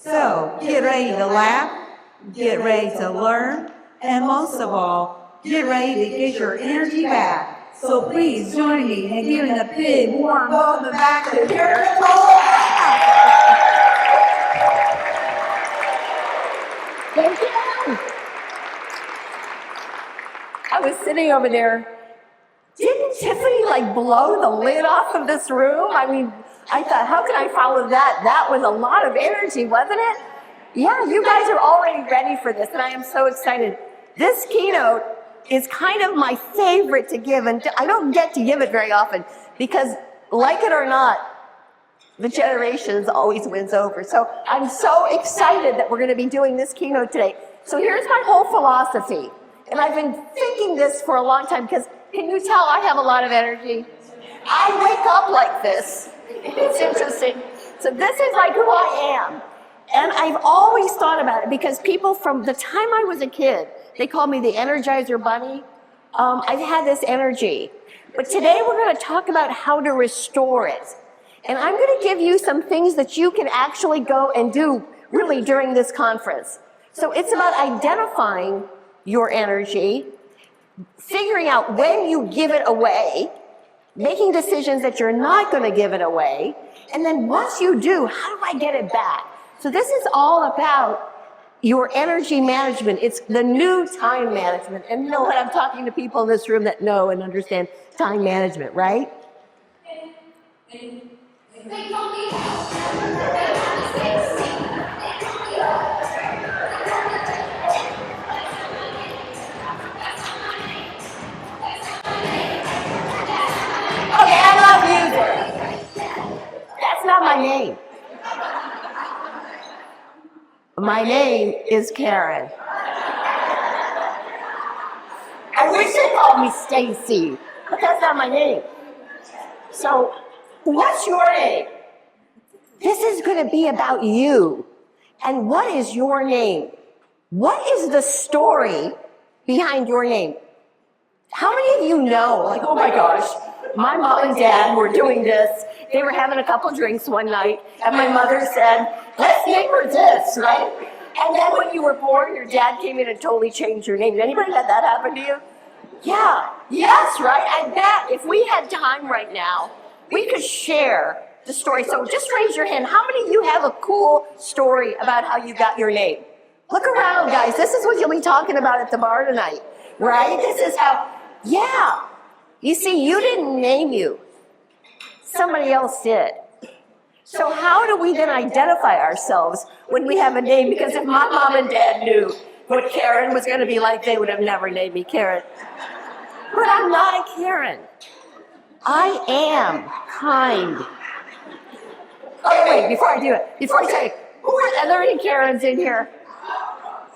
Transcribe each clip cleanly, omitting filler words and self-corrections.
So get ready to laugh, get ready to learn, and most of all, get ready to get your energy back. So please join me in giving a big warm welcome back to Karen. Thank you. I was sitting over there. Didn't Tiffany blow the lid off of this room? I mean, I thought, how can I follow that? That was a lot of energy, wasn't it? Yeah, you guys are already ready for this, and I am so excited. This keynote is kind of my favorite to give, and I don't get to give it very often because, like it or not, the generations always wins over. So I'm so excited that we're going to be doing this keynote today. So here's my whole philosophy, and I've been thinking this for a long time because can you tell I have a lot of energy? I wake up like this. It's interesting. So this is who I am. And I've always thought about it because people from the time I was a kid, they called me the Energizer Bunny. I've had this energy. But today we're going to talk about how to restore it. And I'm going to give you some things that you can actually go and do really during this conference. So it's about identifying your energy, figuring out when you give it away, making decisions that you're not going to give it away, and then once you do, how do I get it back? So this is all about your energy management. It's the new time management. And you know what? I'm talking to people in this room that know and understand time management, right? That's not my name. My name is Karen. I wish they called me Stacy, but that's not my name. So, what's your name? This is going to be about you. And what is your name? What is the story behind your name? How many of you know, oh my gosh, my mom and dad were doing this. They were having a couple drinks one night, and my mother said, let's name her this, right? And then when you were born, your dad came in and totally changed your name. Did anybody had that happen to you? Yeah, yes, right? I bet if we had time right now, we could share the story. So just raise your hand. How many of you have a cool story about how you got your name? Look around, guys. This is what you'll be talking about at the bar tonight, right? This is how, yeah. You see, you didn't name you. Somebody else did. So how do we then identify ourselves when we have a name? Because if my mom and dad knew what Karen was going to be like, they would have never named me Karen. But I'm not a Karen. I am kind. Okay, wait, before I do it, before I say, are there any Karens in here?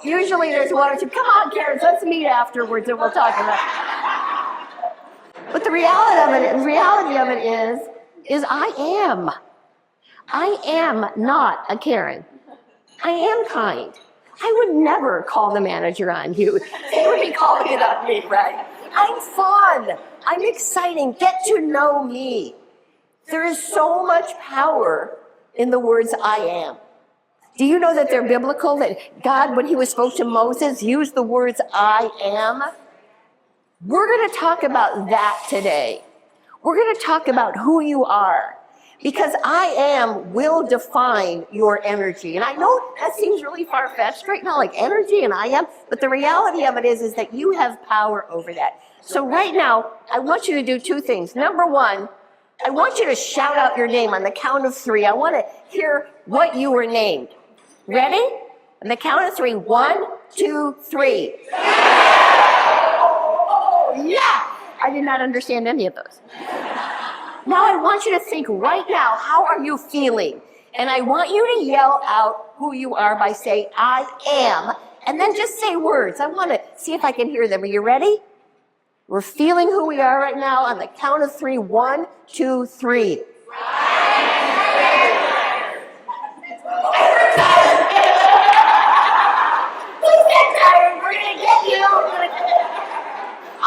Usually there's one or two. Come on, Karens, let's meet afterwards and we'll talk about it. But the reality of it is I am not a Karen. I am kind. I would never call the manager on you. They would be calling it on me, right? I'm fun. I'm exciting. Get to know me. There is so much power in the words I am. Do you know that they're biblical? That God, when he spoke to Moses, used the words I am? We're going to talk about that today. We're going to talk about who you are. Because I am will define your energy. And I know that seems really far-fetched right now, like energy and I am. But the reality of it is that you have power over that. So right now, I want you to do two things. Number one, I want you to shout out your name on the count of three. I want to hear what you were named. Ready? On the count of three. 1, 2, 3. Yeah! I did not understand any of those. Now I want you to think right now, how are you feeling? And I want you to yell out who you are by saying, I am. And then just say words. I want to see if I can hear them. Are you ready? We're feeling who we are right now on the count of three. 1, 2, 3.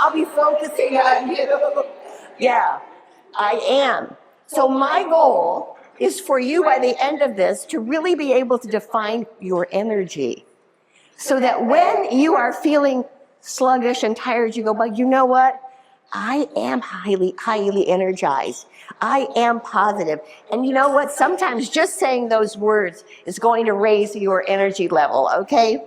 I'll be focusing on you. Yeah, I am. So my goal is for you by the end of this to really be able to define your energy. So that when you are feeling sluggish and tired, you go, but you know what? I am highly, highly energized. I am positive. And you know what? Sometimes just saying those words is going to raise your energy level, okay?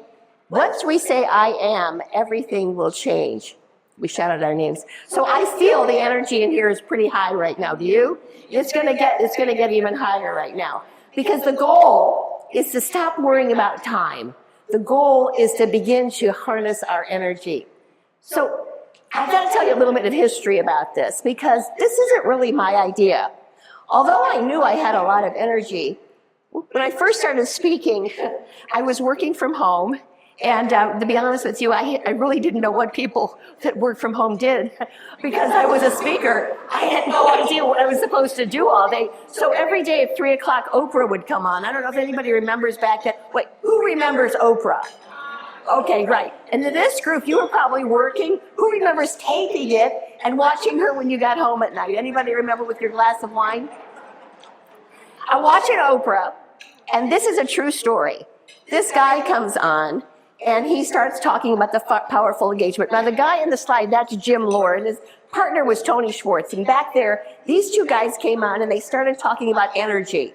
Once we say I am, everything will change. We shout out our names. So I feel the energy in here is pretty high right now. Do you? It's gonna get even higher right now. Because the goal is to stop worrying about time. The goal is to begin to harness our energy. So I've got to tell you a little bit of history about this, because this isn't really my idea. Although I knew I had a lot of energy, when I first started speaking, I was working from home. And to be honest with you, I really didn't know what people that work from home did, because I was a speaker. I had no idea what I was supposed to do all day. So every day at 3 o'clock, Oprah would come on. I don't know if anybody remembers back then. Wait, who remembers Oprah? Okay, right. And in this group, you were probably working. Who remembers taping it and watching her when you got home at night? Anybody remember with your glass of wine? I'm watching Oprah, and this is a true story. This guy comes on, and he starts talking about the powerful engagement. Now, the guy in the slide, that's Jim Lohr, and his partner was Tony Schwartz. And back there, these two guys came on, and they started talking about energy.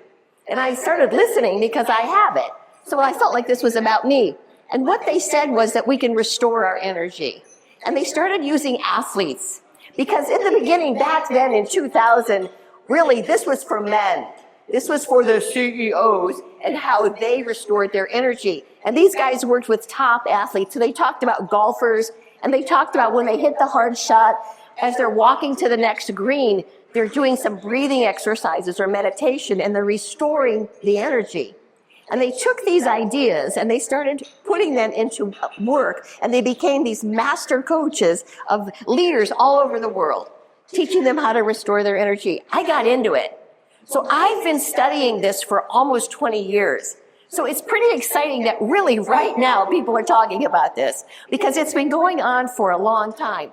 And I started listening because I have it. So I felt like this was about me. And what they said was that we can restore our energy. And they started using athletes. Because in the beginning, back then in 2000, really, this was for men. This was for the CEOs and how they restored their energy. And these guys worked with top athletes. So they talked about golfers, and they talked about when they hit the hard shot, as they're walking to the next green, they're doing some breathing exercises or meditation, and they're restoring the energy. And they took these ideas and they started putting them into work, and they became these master coaches of leaders all over the world, teaching them how to restore their energy. I got into it. So I've been studying this for almost 20 years. So it's pretty exciting that really right now people are talking about this, because it's been going on for a long time.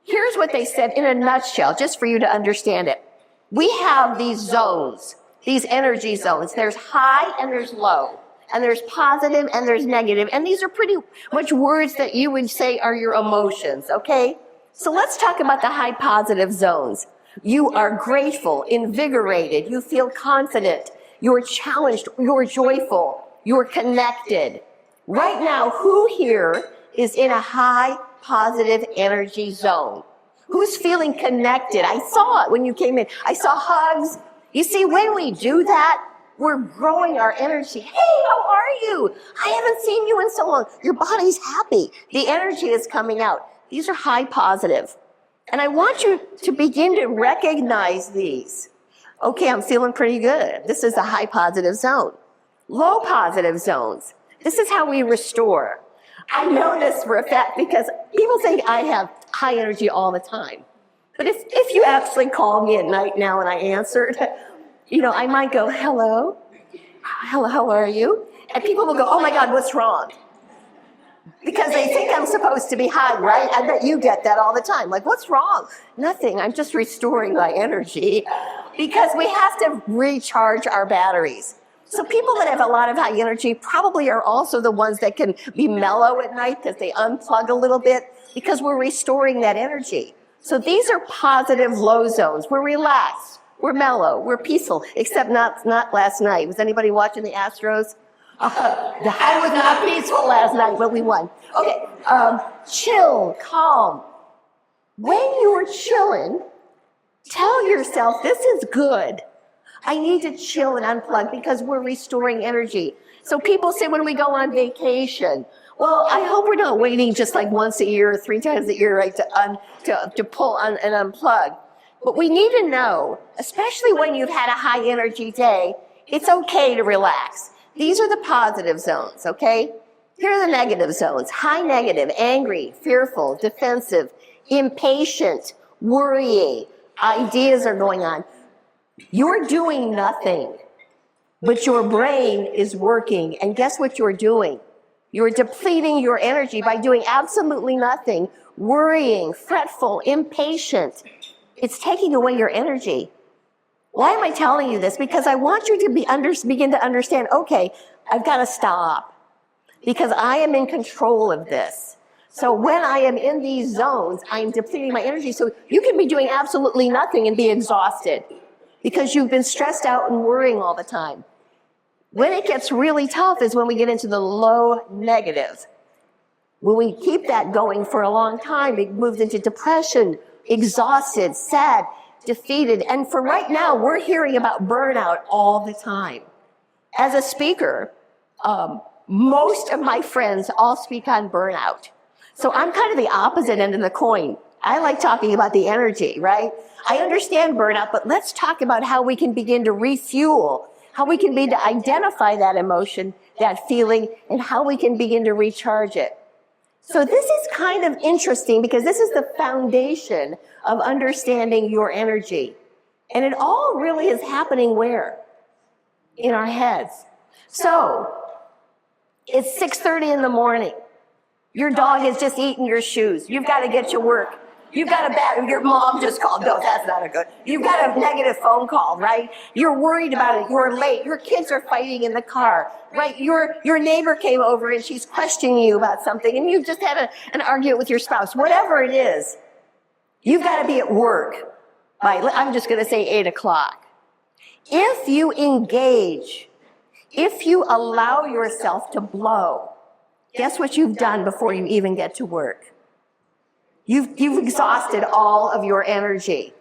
Here's what they said in a nutshell, just for you to understand it. We have these zones. These energy zones. There's high and there's low, and there's positive and there's negative. And these are pretty much words that you would say are your emotions, okay? So let's talk about the high positive zones. You are grateful, invigorated, you feel confident, you're challenged, you're joyful, you're connected. Right now, who here is in a high positive energy zone? Who's feeling connected? I saw it when you came in. I saw hugs. You see, when we do that, we're growing our energy. Hey, how are you? I haven't seen you in so long. Your body's happy. The energy is coming out. These are high positive. And I want you to begin to recognize these. Okay, I'm feeling pretty good. This is a high positive zone. Low positive zones. This is how we restore. I know this for a fact because people think I have high energy all the time. But if you actually call me at night now and I answered, I might go, hello, how are you? And people will go, oh my God, what's wrong? Because they think I'm supposed to be high, right? I bet you get that all the time. Like, what's wrong? Nothing, I'm just restoring my energy. Because we have to recharge our batteries. So people that have a lot of high energy probably are also the ones that can be mellow at night because they unplug a little bit, because we're restoring that energy. So these are positive low zones. We're relaxed, we're mellow, we're peaceful, except not last night. Was anybody watching the Astros? I was not peaceful last night, but we won. Okay, chill, calm. When you're chilling, tell yourself, this is good. I need to chill and unplug because we're restoring energy. So people say when we go on vacation, well, I hope we're not waiting just like once a year or 3 times a year, right, to pull on and unplug. But we need to know, especially when you've had a high energy day, it's okay to relax. These are the positive zones, okay? Here are the negative zones. High negative, angry, fearful, defensive, impatient, worrying. Ideas are going on. You're doing nothing, but your brain is working. And guess what you're doing? You're depleting your energy by doing absolutely nothing, worrying, fretful, impatient. It's taking away your energy. Why am I telling you this? Because I want you to begin to understand, okay, I've got to stop because I am in control of this. So when I am in these zones, I'm depleting my energy. So you can be doing absolutely nothing and be exhausted because you've been stressed out and worrying all the time. When it gets really tough is when we get into the low negative. When we keep that going for a long time, it moves into depression, exhausted, sad, defeated. And for right now, we're hearing about burnout all the time. As a speaker, most of my friends all speak on burnout. So I'm kind of the opposite end of the coin. I like talking about the energy, right? I understand burnout, but let's talk about how we can begin to refuel, how we can begin to identify that emotion, that feeling, and how we can begin to recharge it. So this is kind of interesting because this is the foundation of understanding your energy. And it all really is happening where? In our heads. So it's 6:30 in the morning. Your dog has just eaten your shoes. You've got to get to work. You've got your mom just called. No, that's not a good. You've got a negative phone call, right? You're worried about it. You're late. Your kids are fighting in the car, right? Your neighbor came over and she's questioning you about something and you've just had an argument with your spouse. Whatever it is, you've got to be at work by, I'm just going to say 8 o'clock. If you engage, if you allow yourself to blow, guess what you've done before you even get to work? You've exhausted all of your energy.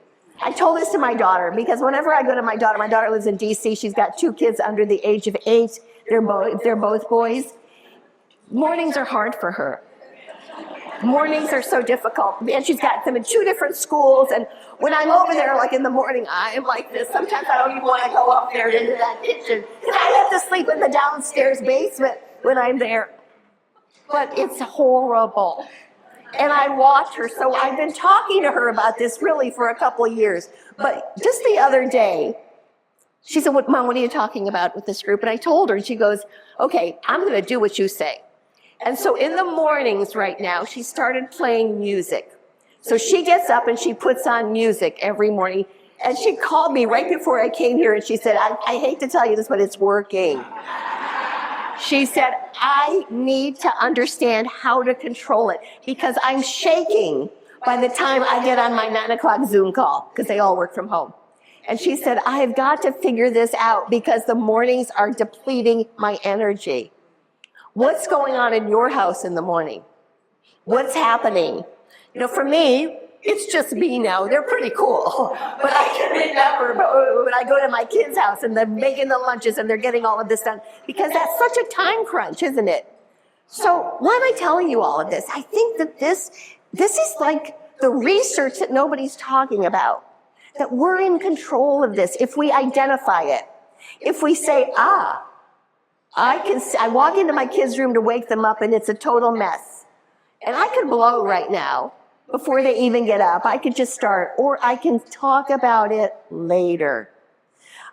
I told this to my daughter because whenever I go to my daughter lives in DC. She's got 2 kids under the age of 8. They're both boys. Mornings are hard for her. Mornings are so difficult. And she's got them in 2 different schools. And when I'm over there, like in the morning, I am like this. Sometimes I don't even want to go up there into that kitchen. Because I have to sleep in the downstairs basement when I'm there. But it's horrible. And I watch her, so I've been talking to her about this really for a couple of years. But just the other day, she said, Mom, what are you talking about with this group? And I told her, and she goes, okay, I'm going to do what you say. And so in the mornings right now, she started playing music. So she gets up and she puts on music every morning. And she called me right before I came here, and she said, I hate to tell you this, but it's working. She said, I need to understand how to control it because I'm shaking by the time I get on my 9 o'clock Zoom call because they all work from home. And she said, I've got to figure this out because the mornings are depleting my energy. What's going on in your house in the morning? What's happening? You know, for me, it's just me now. They're pretty cool. But I can remember when I go to my kids' house and they're making the lunches and they're getting all of this done because that's such a time crunch, isn't it? So why am I telling you all of this? I think that this is like the research that nobody's talking about, that we're in control of this if we identify it. If we say, I walk into my kids' room to wake them up and it's a total mess. And I could blow right now. Before they even get up, I could just start, or I can talk about it later.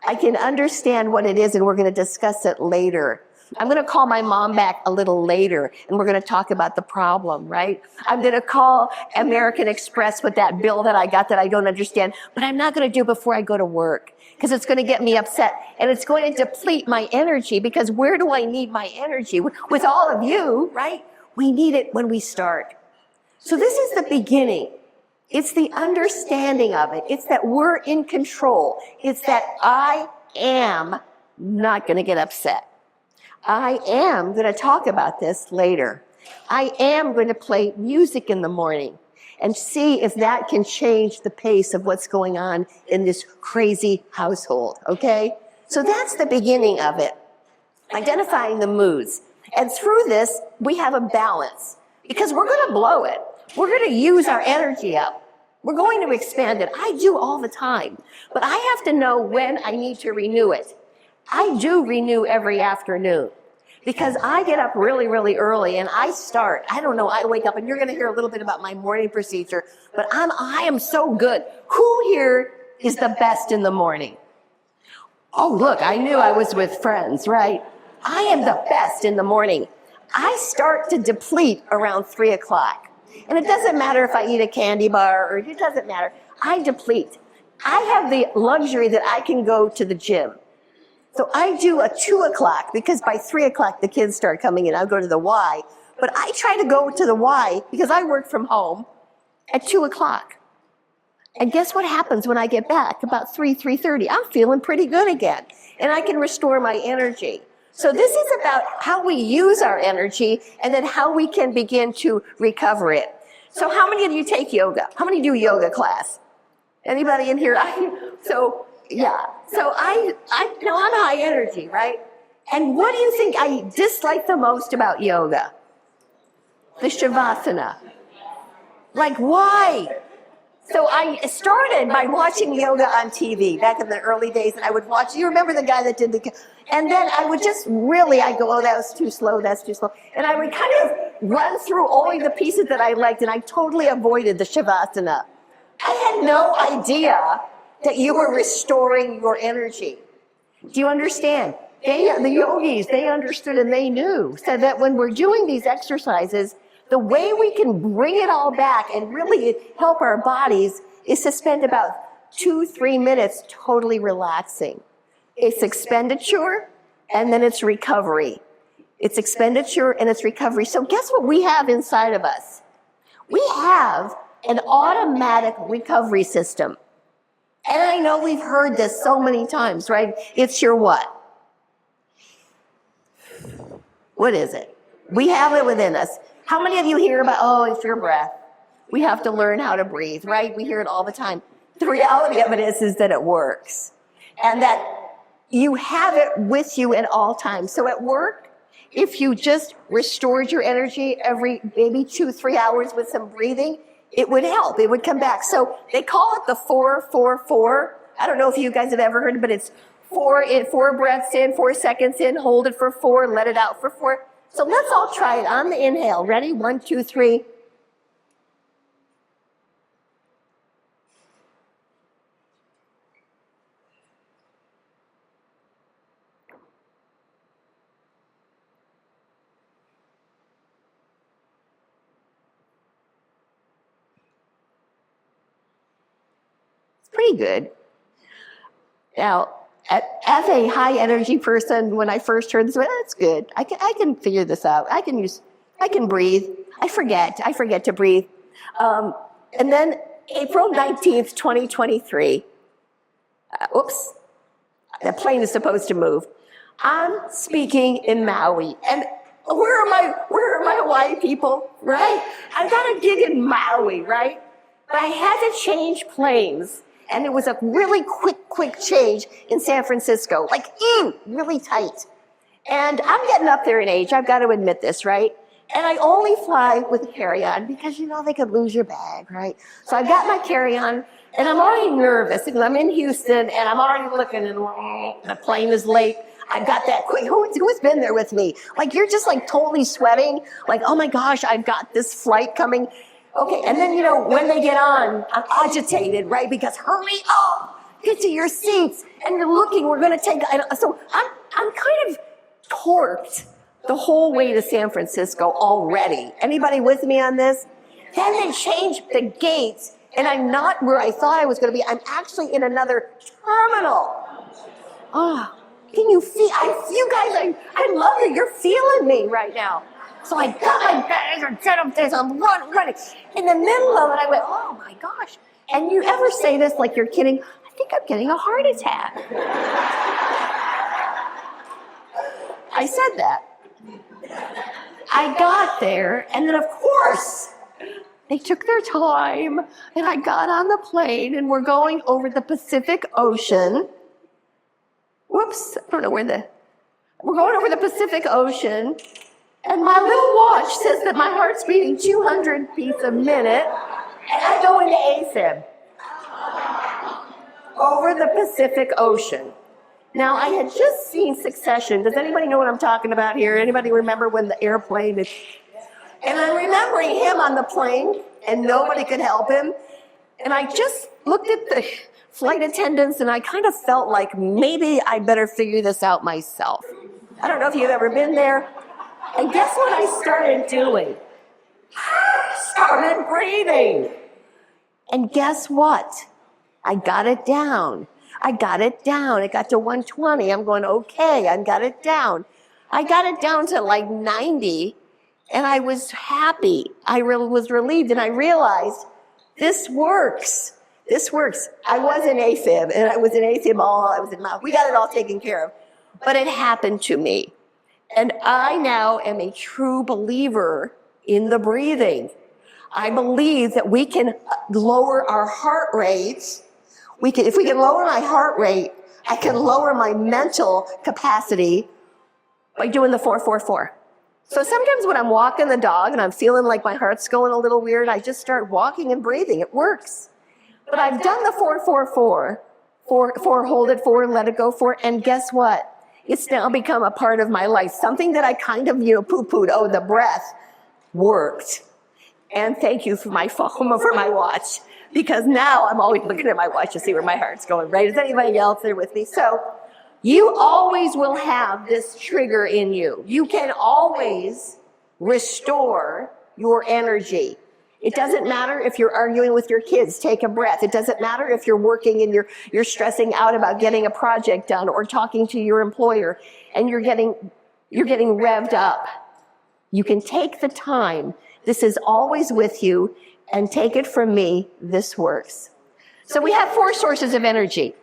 I can understand what it is, and we're going to discuss it later. I'm going to call my mom back a little later, and we're going to talk about the problem, right? I'm going to call American Express with that bill that I got that I don't understand, but I'm not going to do it before I go to work, because it's going to get me upset, and it's going to deplete my energy, because where do I need my energy? With all of you, right? We need it when we start. So this is the beginning. It's the understanding of it. It's that we're in control. It's that I am not going to get upset. I am going to talk about this later. I am going to play music in the morning and see if that can change the pace of what's going on in this crazy household, okay? So that's the beginning of it, identifying the moods. And through this, we have a balance because we're going to blow it. We're going to use our energy up. We're going to expand it. I do all the time, but I have to know when I need to renew it. I do renew every afternoon because I get up really, really early and I start. I don't know, I wake up and you're going to hear a little bit about my morning procedure, but I am so good. Who here is the best in the morning? Oh, look, I knew I was with friends, right? I am the best in the morning. I start to deplete around 3 o'clock. And it doesn't matter if I eat a candy bar or it doesn't matter. I deplete. I have the luxury that I can go to the gym. So I do a 2 o'clock because by 3 o'clock the kids start coming in. I'll go to the Y. But I try to go to the Y because I work from home at 2 o'clock. And guess what happens when I get back? About 3:30, I'm feeling pretty good again. And I can restore my energy. So this is about how we use our energy and then how we can begin to recover it. So how many of you take yoga? How many do yoga class? Anybody in here? So I'm high energy, right? And what do you think I dislike the most about yoga? The Shavasana. Like, why? So I started by watching yoga on TV back in the early days, and I would watch, you remember the guy that did and then I would just really, I'd go, oh, that was too slow, that's too slow. And I would kind of run through only the pieces that I liked, and I totally avoided the Shavasana. I had no idea that you were restoring your energy. Do you understand? The yogis, they understood and they knew, said that when we're doing these exercises, the way we can bring it all back and really help our bodies is to spend about 2-3 minutes totally relaxing. It's expenditure and then it's recovery. It's expenditure and it's recovery. So guess what we have inside of us? We have an automatic recovery system. And I know we've heard this so many times, right? It's your what? What is it? We have it within us. How many of you hear about, oh, it's your breath? We have to learn how to breathe, right? We hear it all the time. The reality of it is that it works. And that you have it with you at all times. So at work, if you just restored your energy every maybe 2-3 hours with some breathing, it would help. It would come back. So they call it the 4-4-4. I don't know if you guys have ever heard it, but it's 4 breaths in, 4 seconds in, hold it for 4, let it out for 4. So let's all try it on the inhale. Ready? 1, 2, 3. It's pretty good. Now, as a high energy person, when I first heard this, well, that's good. I can figure this out. I can breathe. I forget to breathe. And then April 19th, 2023, oops, the plane is supposed to move. I'm speaking in Maui. And where are my Hawaii people, right? I've got a gig in Maui, right? But I had to change planes. And it was a really quick change in San Francisco, like really tight. And I'm getting up there in age, I've got to admit this, right? And I only fly with a carry-on because, they could lose your bag, right? So I've got my carry-on, and I'm already nervous because I'm in Houston, and I'm already looking, and the plane is late. I've got that quick, who's been there with me? Like, you're just like totally sweating, like, oh my gosh, I've got this flight coming. Okay, and then, when they get on, I'm agitated, right? Because hurry up, get to your seats, and you're looking, we're going to take, so I'm kind of torqued the whole way to San Francisco already. Anybody with me on this? Then they change the gates, and I'm not where I thought I was going to be. I'm actually in another terminal. Oh, can you feel, you guys, I love that you're feeling me right now. So I got my bag and set up this, I'm running. In the middle of it, I went, oh my gosh. And you ever say this like you're kidding? I think I'm getting a heart attack. I said that. I got there, and then of course, they took their time, and I got on the plane, and we're going over the Pacific Ocean. Whoops, I don't know we're going over the Pacific Ocean. And my little watch says that my heart's beating 200 beats a minute, and I go into AFib over the Pacific Ocean. Now, I had just seen Succession. Does anybody know what I'm talking about here? Anybody remember when the airplane is... And I'm remembering him on the plane, and nobody could help him. And I just looked at the flight attendants, and I kind of felt like maybe I better figure this out myself. I don't know if you've ever been there. And guess what I started doing? I started breathing. And guess what? I got it down. I got it down. It got to 120. I'm going, okay, I got it down. I got it down to like 90, and I was happy. I was relieved, and I realized this works. This works. I was an AFib, and I was an AFib we got it all taken care of. But it happened to me. And I now am a true believer in the breathing. I believe that we can lower our heart rates. If we can lower my heart rate, I can lower my mental capacity by doing the 4-4-4. So sometimes when I'm walking the dog and I'm feeling like my heart's going a little weird, I just start walking and breathing. It works. But I've done the 4-4-4, 4, hold it, 4, let it go, 4, and guess what? It's now become a part of my life. Something that I kind of, poo-pooed, oh, the breath worked. And thank you for my phone, for my watch, because now I'm always looking at my watch to see where my heart's going, right? Is anybody else there with me? So you always will have this trigger in you. You can always restore your energy. It doesn't matter if you're arguing with your kids, take a breath. It doesn't matter if you're working and you're stressing out about getting a project done or talking to your employer and you're getting revved up. You can take the time. This is always with you, and take it from me, this works. So we have 4 sources of energy.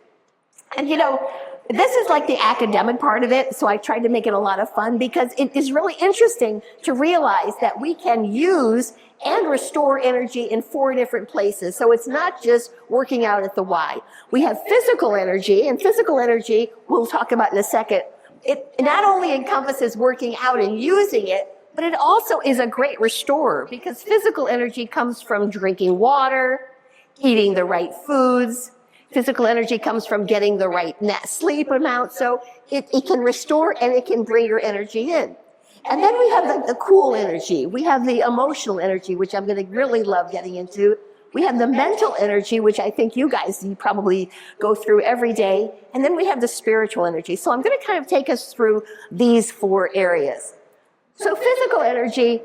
And this is like the academic part of it, so I tried to make it a lot of fun because it is really interesting to realize that we can use and restore energy in 4 different places. So it's not just working out at the Y. We have physical energy, and physical energy we'll talk about in a second. It not only encompasses working out and using it, but it also is a great restorer because physical energy comes from drinking water, eating the right foods. Physical energy comes from getting the right sleep amount. So it can restore and it can bring your energy in. And then we have the cool energy. We have the emotional energy, which I'm going to really love getting into. We have the mental energy, which I think you probably go through every day. And then we have the spiritual energy. So I'm going to kind of take us through these 4 areas. So physical energy,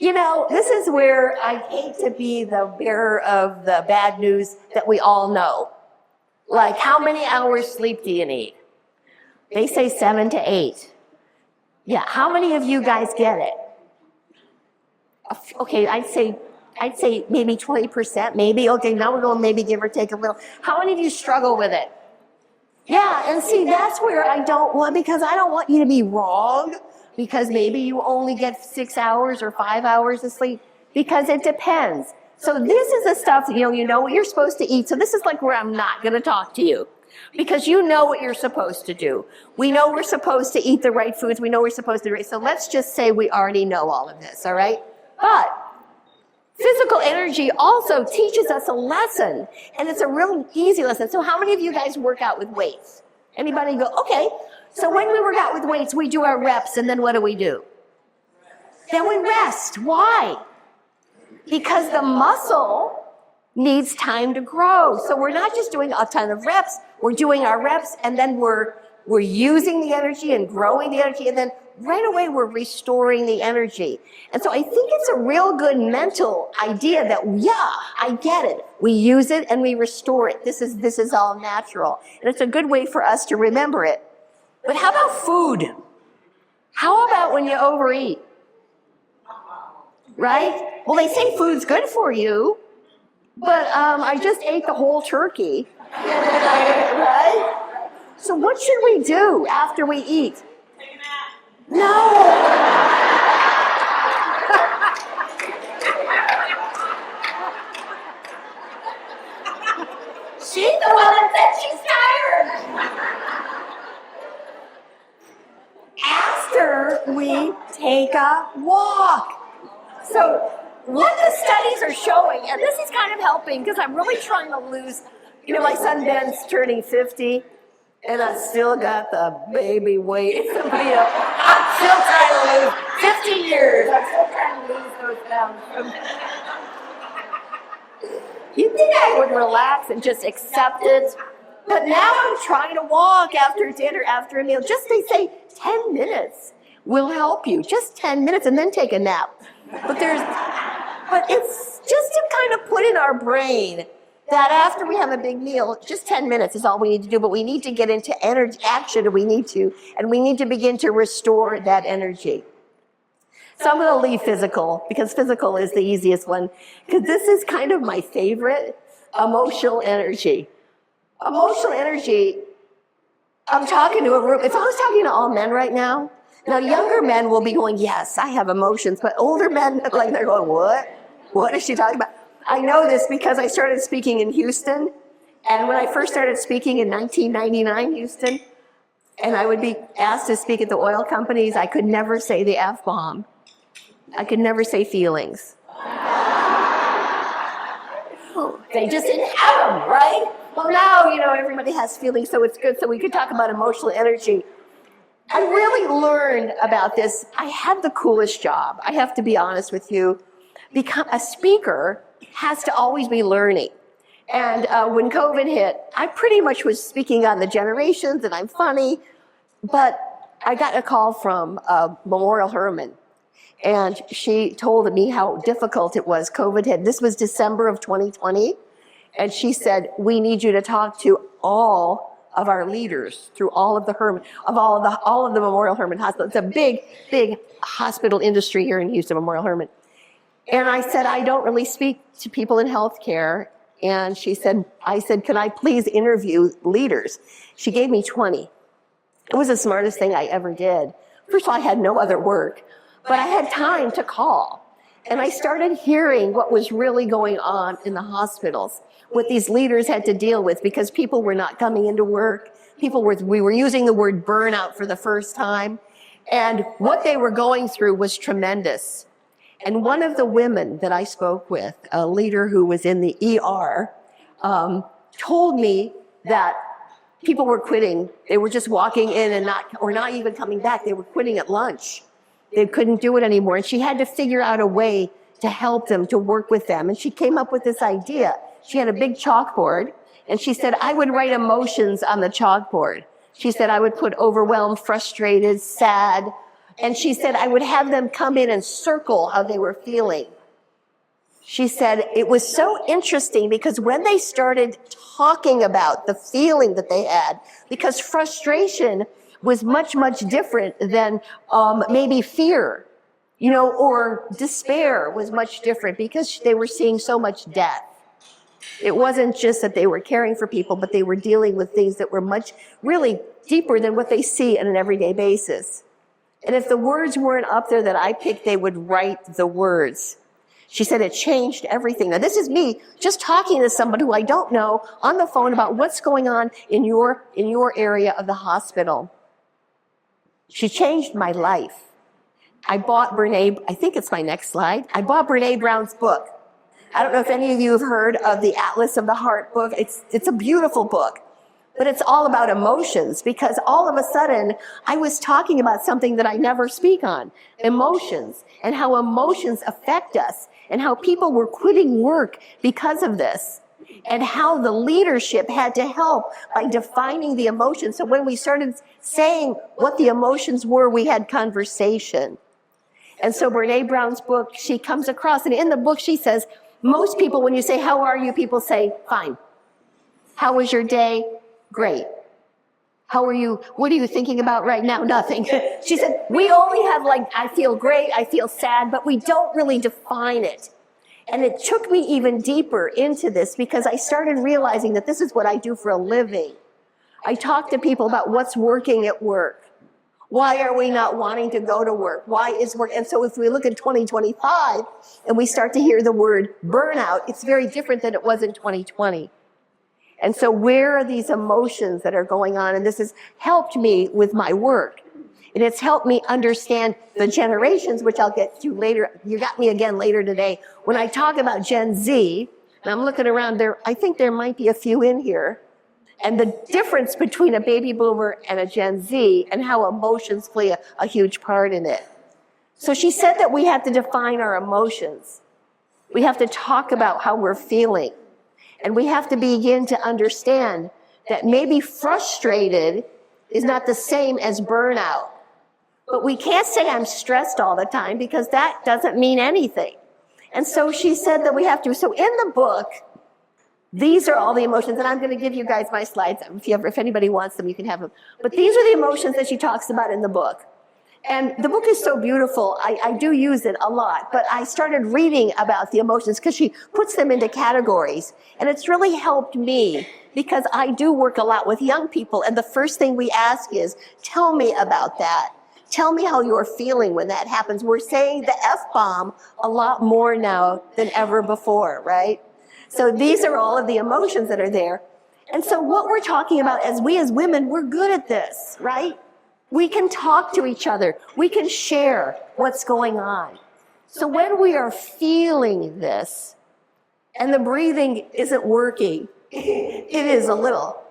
this is where I hate to be the bearer of the bad news that we all know. Like, how many hours sleep do you need? They say 7 to 8. Yeah, how many of you guys get it? Okay, I'd say maybe 20%, maybe. Okay, now we're going maybe give or take a little. How many of you struggle with it? Yeah, and see, that's where because I don't want you to be wrong, because maybe you only get 6 hours or 5 hours of sleep, because it depends. So this is the stuff that, you know what you're supposed to eat. So this is like where I'm not going to talk to you, because you know what you're supposed to do. We know we're supposed to eat the right foods. We know we're supposed to, so let's just say we already know all of this, all right? But physical energy also teaches us a lesson, and it's a real easy lesson. So how many of you guys work out with weights? Anybody go, okay. So when we work out with weights, we do our reps, and then what do? Then we rest. Why? Because the muscle needs time to grow. So we're not just doing a ton of reps, we're doing our reps, and then we're using the energy and growing the energy, and then right away we're restoring the energy. And so I think it's a real good mental idea that, yeah, I get it. We use it and we restore it. This is all natural. And it's a good way for us to remember it. But how about food? How about when you overeat? Right? Well, they say food's good for you, but I just ate the whole turkey. Right? So what should we do after we eat? No! She's the one that said she's tired! After we take a walk. So what the studies are showing, and this is kind of helping because I'm really trying to lose, my son Ben's turning 50, and I still got the baby weight. I'm still trying to lose 50 years. I'm still trying to lose those pounds. You'd think I would relax and just accept it. But now I'm trying to walk after dinner, after a meal. Just, they say, 10 minutes will help you. Just 10 minutes, and then take a nap. But it's just to kind of put in our brain that after we have a big meal, just 10 minutes is all we need to do, but we need to get into energy action, and we need to begin to restore that energy. So I'm going to leave physical, because physical is the easiest one, because this is kind of my favorite, emotional energy. Emotional energy, I'm talking to a room. If I was talking to all men right now, younger men will be going, yes, I have emotions, but older men, like, they're going, what? What is she talking about? I know this because I started speaking in Houston, and when I first started speaking in 1999, Houston, and I would be asked to speak at the oil companies, I could never say the F-bomb. I could never say feelings. They just didn't have them, right? Well, now, everybody has feelings, so it's good. So we could talk about emotional energy. I really learned about this. I had the coolest job. I have to be honest with you. Become a speaker has to always be learning. And when COVID hit, I pretty much was speaking on the generations, and I'm funny, but I got a call from Memorial Hermann, and she told me how difficult it was. COVID hit. This was December of 2020, and she said, we need you to talk to all of our leaders through all of the all of the Memorial Hermann Hospital. It's a big, big hospital industry here in Houston, Memorial Hermann. And I said, I don't really speak to people in healthcare. And I said, can I please interview leaders? She gave me 20. It was the smartest thing I ever did. First of all, I had no other work, but I had time to call. And I started hearing what was really going on in the hospitals, what these leaders had to deal with, because people were not coming into work. We were using the word burnout for the first time. And what they were going through was tremendous. And one of the women that I spoke with, a leader who was in the ER, told me that people were quitting. They were just walking in and not even coming back. They were quitting at lunch. They couldn't do it anymore. And she had to figure out a way to help them, to work with them. And she came up with this idea. She had a big chalkboard, and she said, I would write emotions on the chalkboard. She said, I would put overwhelmed, frustrated, sad. And she said, I would have them come in and circle how they were feeling. She said, it was so interesting because when they started talking about the feeling that they had, because frustration was much, much different than maybe fear, or despair was much different because they were seeing so much death. It wasn't just that they were caring for people, but they were dealing with things that were really deeper than what they see on an everyday basis. And if the words weren't up there that I picked, they would write the words. She said it changed everything. Now, this is me just talking to somebody who I don't know on the phone about what's going on in your area of the hospital. She changed my life. I bought I think it's my next slide. I bought Brene Brown's book. I don't know if any of you have heard of the Atlas of the Heart book. It's a beautiful book. But it's all about emotions, because all of a sudden I was talking about something that I never speak on, emotions, and how emotions affect us, and how people were quitting work because of this, and how the leadership had to help by defining the emotions. So when we started saying what the emotions were, we had conversation. And so Brene Brown's book, she comes across, and in the book she says, most people, when you say, how are you? People say, fine. How was your day? Great. How are you? What are you thinking about right now? Nothing. She said, we only have I feel great, I feel sad, but we don't really define it. And it took me even deeper into this because I started realizing that this is what I do for a living. I talk to people about what's working at work. Why are we not wanting to go to work? Why is work? And so if we look at 2025 and we start to hear the word burnout, it's very different than it was in 2020. And so where are these emotions that are going on? And this has helped me with my work. And it's helped me understand the generations, which I'll get to later. You got me again later today. When I talk about Gen Z, and I'm looking around there, I think there might be a few in here. And the difference between a baby boomer and a Gen Z and how emotions play a huge part in it. So she said that we have to define our emotions. We have to talk about how we're feeling. And we have to begin to understand that maybe frustrated is not the same as burnout. But we can't say I'm stressed all the time because that doesn't mean anything. And so she said that we have to. So in the book, These are all the emotions, and I'm going to give you guys my slides. If anybody wants them, you can have them. But these are the emotions that she talks about in the book. And the book is so beautiful. I do use it a lot, but I started reading about the emotions because she puts them into categories. And it's really helped me because I do work a lot with young people. And the first thing we ask is, tell me about that. Tell me how you're feeling when that happens. We're saying the F-bomb a lot more now than ever before, right? So these are all of the emotions that are there. And so what we're talking about as women, we're good at this, right? We can talk to each other. We can share what's going on. So when we are feeling this and the breathing isn't working, it is a little.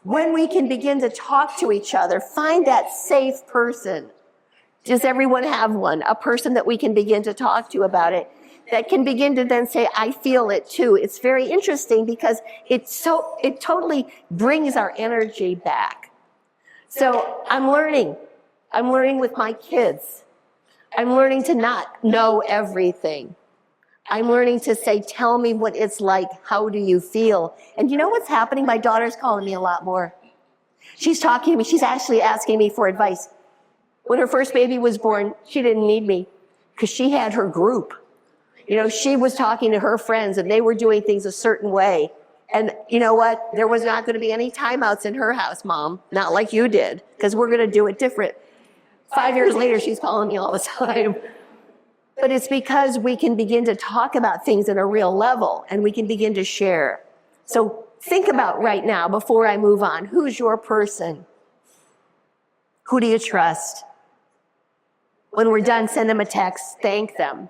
When we can begin to talk to each other, find that safe person. Does everyone have one? A person that we can begin to talk to about it, that can begin to then say, I feel it too. It's very interesting because it totally brings our energy back. So I'm learning with my kids. I'm learning to not know everything. I'm learning to say, tell me what it's like. How do you feel? And you know what's happening? My daughter's calling me a lot more. She's talking to me. She's actually asking me for advice. When her first baby was born, she didn't need me because she had her group. You know, she was talking to her friends and they were doing things a certain way. And you know what? There was not going to be any timeouts in her house, Mom. Not like you did, because we're going to do it different. 5 years later, she's calling me all the time. But it's because we can begin to talk about things at a real level and we can begin to share. So think about right now, before I move on, who's your person? Who do you trust? When we're done, send them a text, thank them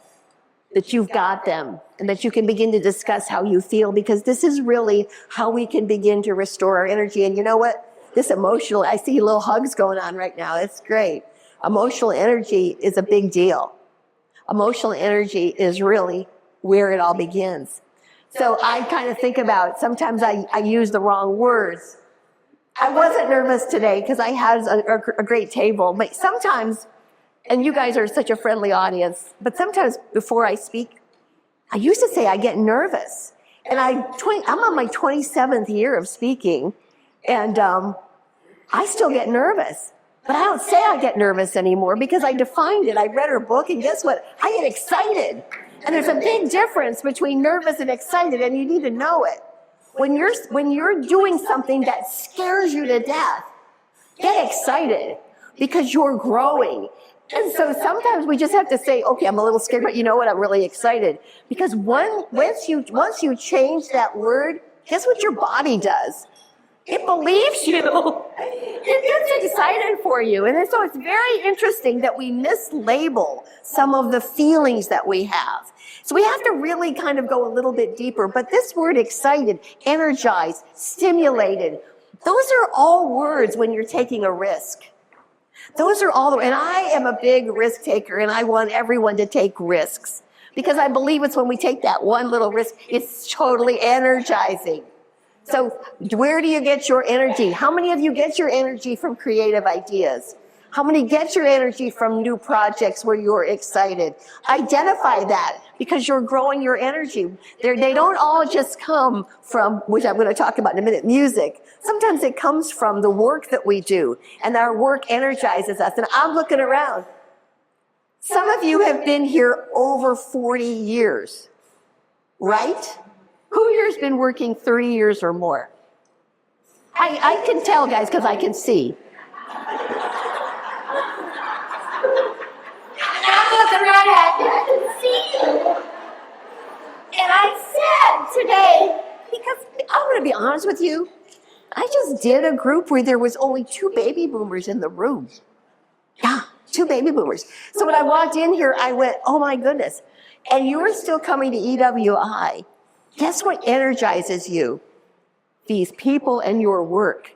that you've got them and that you can begin to discuss how you feel, because this is really how we can begin to restore our energy. And you know what? This emotional, I see little hugs going on right now. It's great. Emotional energy is a big deal. Emotional energy is really where it all begins. So I kind of think about, sometimes I use the wrong words. I wasn't nervous today because I had a great table, but sometimes, and you guys are such a friendly audience, but sometimes before I speak, I used to say I get nervous. And I'm on my 27th year of speaking, and I still get nervous. But I don't say I get nervous anymore because I defined it. I read her book, and guess what? I get excited. And there's a big difference between nervous and excited, and you need to know it. When you're doing something that scares you to death, get excited because you're growing. And so sometimes we just have to say, okay, I'm a little scared, but you know what? I'm really excited. Because once you change that word, guess what your body does? It believes you. It gets excited for you. And so it's very interesting that we mislabel some of the feelings that we have. So we have to really kind of go a little bit deeper. But this word excited, energized, stimulated, those are all words when you're taking a risk. Those are all, and I am a big risk taker, and I want everyone to take risks. Because I believe it's when we take that one little risk, it's totally energizing. So where do you get your energy? How many of you get your energy from creative ideas? How many get your energy from new projects where you're excited? Identify that because you're growing your energy. They don't all just come from, which I'm going to talk about in a minute, music. Sometimes it comes from the work that we do, and our work energizes us. And I'm looking around. Some of you have been here over 40 years, right? Who here's been working 30 years or more? I can tell, guys, because I can see. I'm looking right at you. I can see you. And I said today, because I'm going to be honest with you, I just did a group where there was only 2 baby boomers in the room. Yeah, 2 baby boomers. So when I walked in here, I went, oh my goodness. And you're still coming to EWI. Guess what energizes you? These people and your work.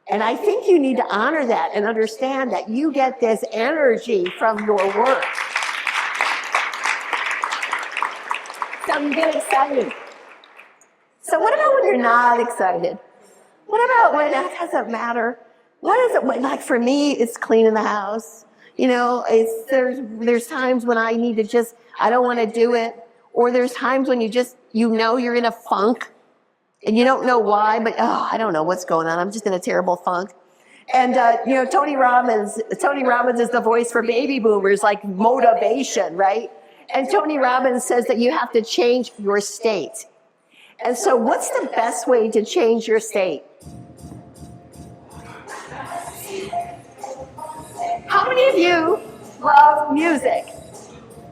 And I think you need to honor that and understand that you get this energy from your work. So get excited. So what about when you're not excited? What about when that doesn't matter? What is it like for me? It's cleaning the house. You know, there's times when I need to I don't want to do it. Or there's times when you know you're in a funk. And you don't know why, but I don't know what's going on. I'm just in a terrible funk. And Tony Robbins is the voice for baby boomers, like motivation, right? And Tony Robbins says that you have to change your state. And so what's the best way to change your state? How many of you love music?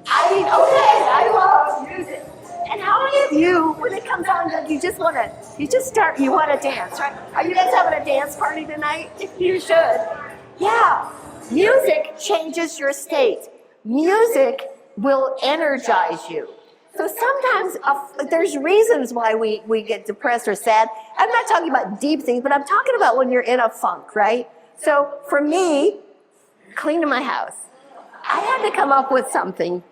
I love music. And how many of you, when it comes on, you want to dance, right? Are you guys having a dance party tonight? You should. Yeah. Music changes your state. Music will energize you. So sometimes there's reasons why we get depressed or sad. I'm not talking about deep things, but I'm talking about when you're in a funk, right? So for me, cleaning my house, I had to come up with something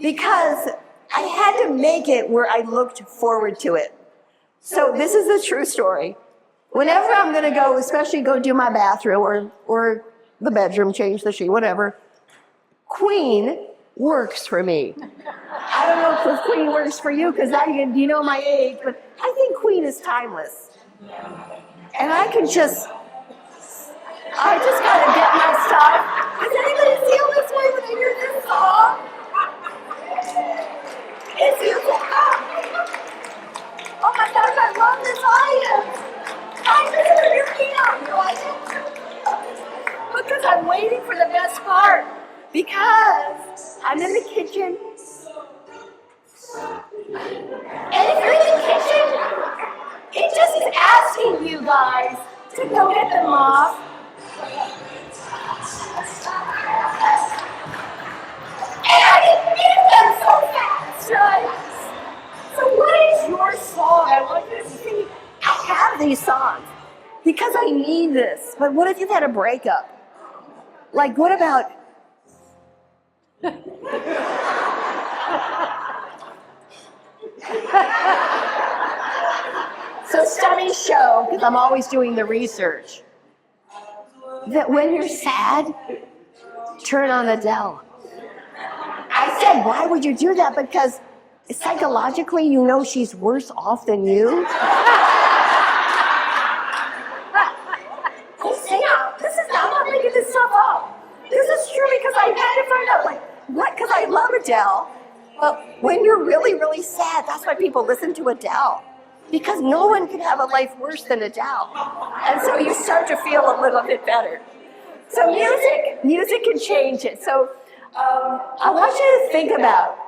because I had to make it where I looked forward to it. So this is a true story. Whenever I'm going to go, especially go do my bathroom or the bedroom, change the sheet, whatever, Queen works for me. I don't know if Queen works for you because you know my age, but I think Queen is timeless. And I just got to get my stuff. Does anybody feel this way when they hear this song? It's beautiful. Oh my gosh, I love this audience. Guys, this is your keynote. You like it? Because I'm waiting for the best part. Because I'm in the kitchen. And if you're in the kitchen, it just is asking you guys to go get them off. And I can get them so fast, right? So what is your song? I want you to see. I have these songs because I need this. But what if you've had a breakup? Like, what about... So studies show, because I'm always doing the research, that when you're sad, turn on Adele. I said, why would you do that? Because psychologically, you know she's worse off than you. I'm not making this stuff up. This is true because I had to find out, what? Because I love Adele. But when you're really, really sad, that's why people listen to Adele. Because no one can have a life worse than Adele. And so you start to feel a little bit better. So music can change it. So I want you to think about,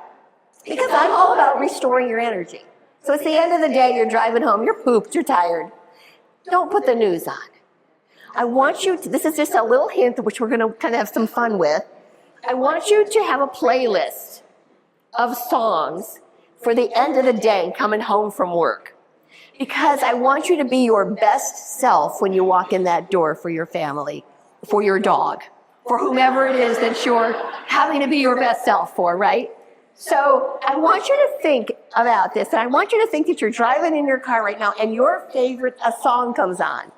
because I'm all about restoring your energy. So it's the end of the day, you're driving home, you're pooped, you're tired. Don't put the news on. I want you to, this is just a little hint, which we're going to kind of have some fun with. I want you to have a playlist of songs for the end of the day coming home from work. Because I want you to be your best self when you walk in that door for your family, for your dog, for whomever it is that you're having to be your best self for, right? So I want you to think about this, and I want you to think that you're driving in your car right now and your favorite song comes on.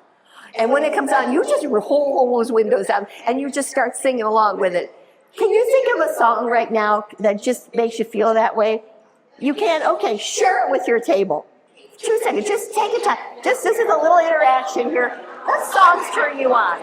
And when it comes on, you just roll those windows down and you just start singing along with it. Can you think of a song right now that just makes you feel that way? You can? Okay, share it with your table. 2 seconds, just take your time. This is a little interaction here. What songs turn you on?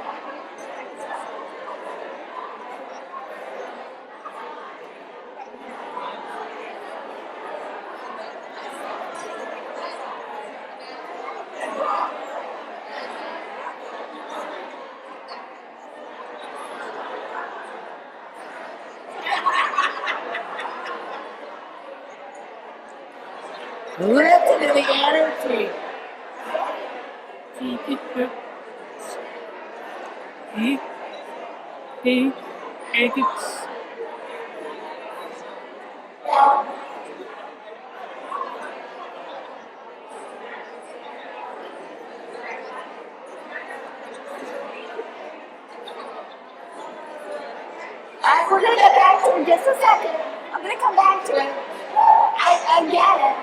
Lift into the energy. We're going to get back to it in just a second. I'm going to come back to it. I get it.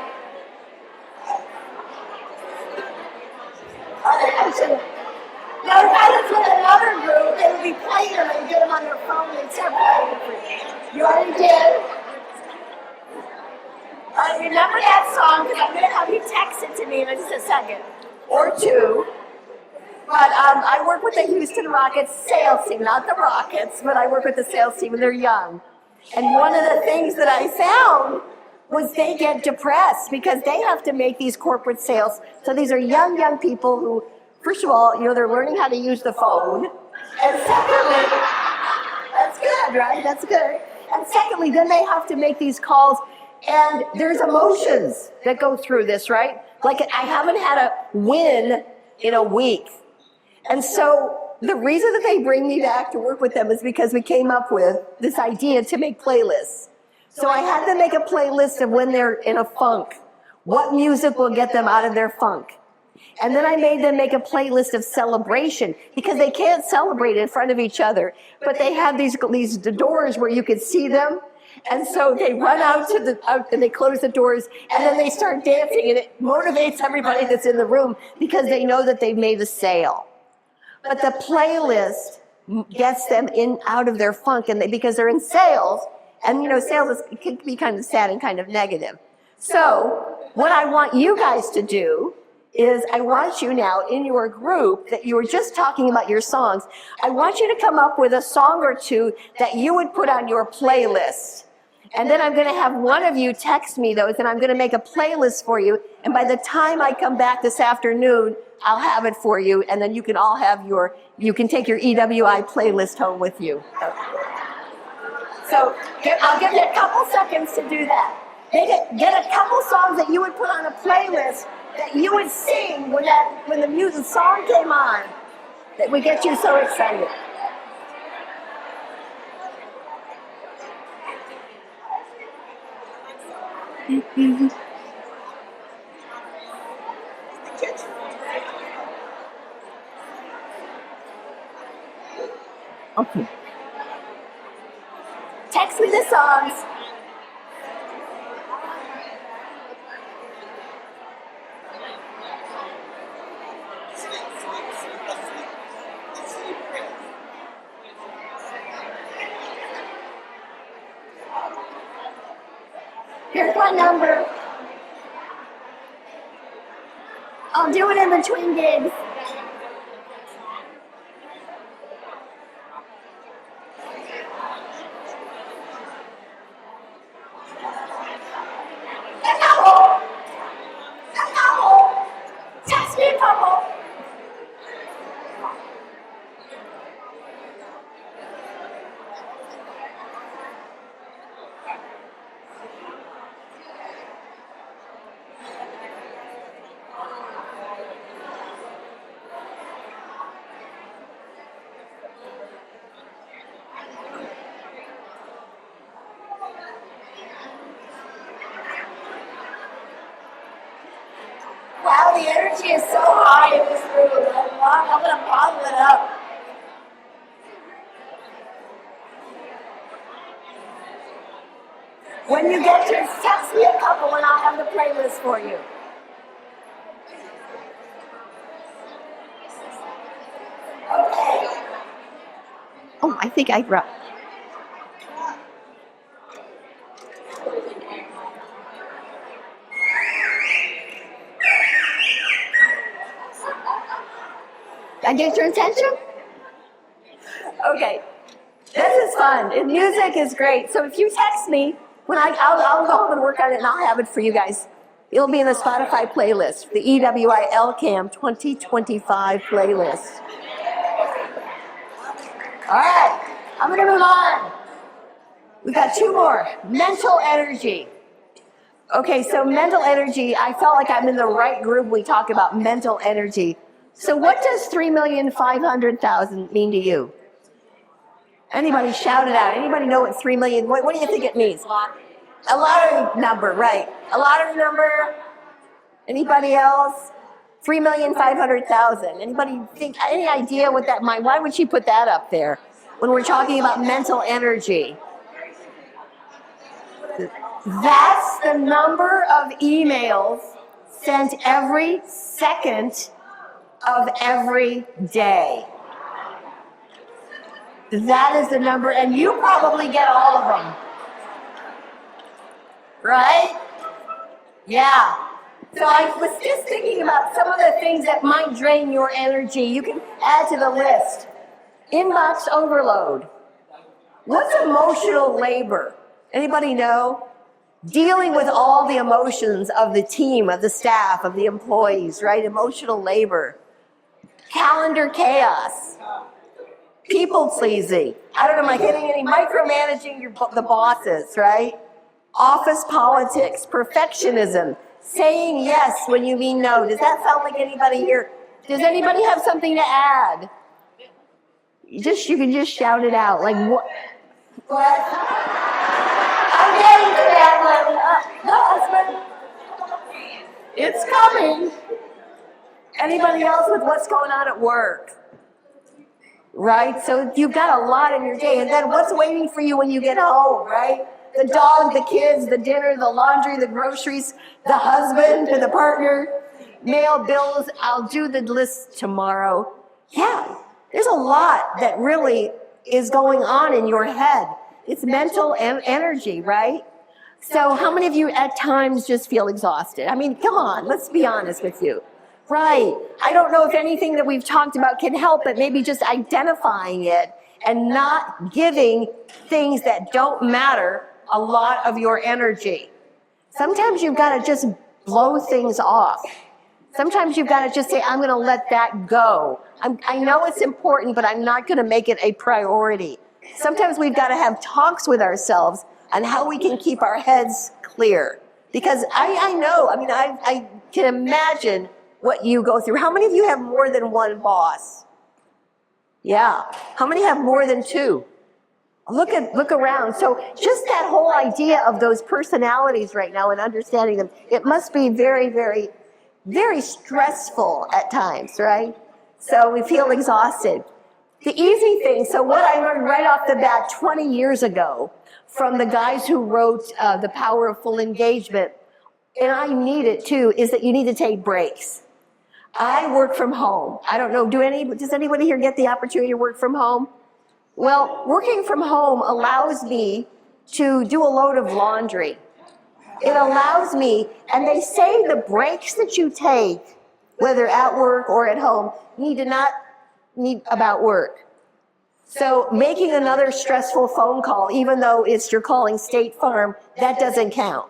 Now, if I was with another group, they would be playing them and get them on their phone and separate them for you. You already did? Remember that song, because I'm going to have you text it to me in just a second or two. But I work with the Houston Rockets sales team, not the Rockets, but I work with the sales team, and they're young. And one of the things that I found was they get depressed because they have to make these corporate sales. So these are young people who, first of all, they're learning how to use the phone. And secondly, that's good, right? That's good. And secondly, then they have to make these calls, and there's emotions that go through this, right? Like, I haven't had a win in a week. And so the reason that they bring me back to work with them is because we came up with this idea to make playlists. So I had them make a playlist of when they're in a funk. What music will get them out of their funk? And then I made them make a playlist of celebration, because they can't celebrate in front of each other. But they have these doors where you could see them. And so they run out and they close the doors, and then they start dancing, and it motivates everybody that's in the room because they know that they've made a sale. But the playlist gets them out of their funk, and because they're in sales, and sales can be kind of sad and kind of negative. So what I want you guys to do is, I want you now in your group that you were just talking about your songs, I want you to come up with a song or two that you would put on your playlist. And then I'm going to have one of you text me those, and I'm going to make a playlist for you. And by the time I come back this afternoon, I'll have it for you, and then you can all have you can take your EWI playlist home with you. So I'll give you a couple seconds to do that. Get a couple songs that you would put on a playlist that you would sing when the music song came on, that would get you so excited. Okay. Text me the songs. Here's my number. I'll do it in between gigs. Text me a couple. Wow, the energy is so high in this room. I'm going to bottle it up. When you get yours, text me a couple and I'll have the playlist for you. Okay. Oh, I think I brought. I get your attention? Okay. This is fun. And music is great. So if you text me, I'll go home and work on it, and I'll have it for you guys. It'll be in the Spotify playlist, the EWI LCAM 2025 playlist. All right. I'm going to move on. We've got two more. Mental energy. Okay, so mental energy, I felt like I'm in the right group when we talk about mental energy. So what does 3,500,000 mean to you? Anybody shout it out. Anybody know what 3 million, what do you think it means? A lottery number, right. A lottery number. Anybody else? 3,500,000. Anybody think, any idea what that might, why would she put that up there when we're talking about mental energy? That's the number of emails sent every second of every day. That is the number, and you probably get all of them. Right? Yeah. So I was just thinking about some of the things that might drain your energy. You can add to the list. Inbox overload. What's emotional labor? Anybody know? Dealing with all the emotions of the team, of the staff, of the employees, right? Emotional labor. Calendar chaos. People pleasing. I don't know, am I getting any micromanaging the bosses, right? Office politics, perfectionism, saying yes when you mean no. Does that sound like anybody here? Does anybody have something to add? You can just shout it out. Like what? What? I'm getting to that one. No, husband. It's coming. Anybody else with what's going on at work? Right? So you've got a lot in your day. And then what's waiting for you when you get home, right? The dog, the kids, the dinner, the laundry, the groceries, the husband and the partner, mail, bills. I'll do the list tomorrow. Yeah, there's a lot that really is going on in your head. It's mental energy, right? So how many of you at times just feel exhausted? I mean, come on, let's be honest with you. Right. I don't know if anything that we've talked about can help, but maybe just identifying it and not giving things that don't matter a lot of your energy. Sometimes you've got to just blow things off. Sometimes you've got to just say, I'm going to let that go. I know it's important, but I'm not going to make it a priority. Sometimes we've got to have talks with ourselves on how we can keep our heads clear. Because I know, I mean, I can imagine what you go through. How many of you have more than one boss? Yeah. How many have more than two? Look around. So just that whole idea of those personalities right now and understanding them, it must be very, very, very stressful at times, right? So we feel exhausted. The easy thing, so what I learned right off the bat 20 years ago from the guys who wrote The Power of Full Engagement, and I need it too, is that you need to take breaks. I work from home. I don't know, does anybody here get the opportunity to work from home? Well, working from home allows me to do a load of laundry. It allows me, and they say the breaks that you take, whether at work or at home, need about work. So making another stressful phone call, even though you're calling State Farm, that doesn't count.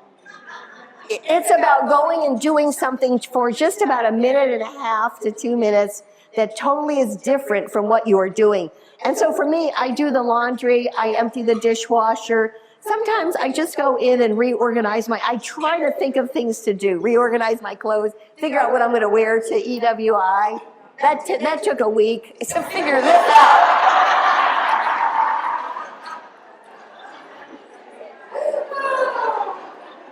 It's about going and doing something for just about a minute and a half to 2 minutes that totally is different from what you are doing. And so for me, I do the laundry, I empty the dishwasher. Sometimes I just go in and reorganize I try to think of things to do, reorganize my clothes, figure out what I'm going to wear to EWI. That took a week to figure this out.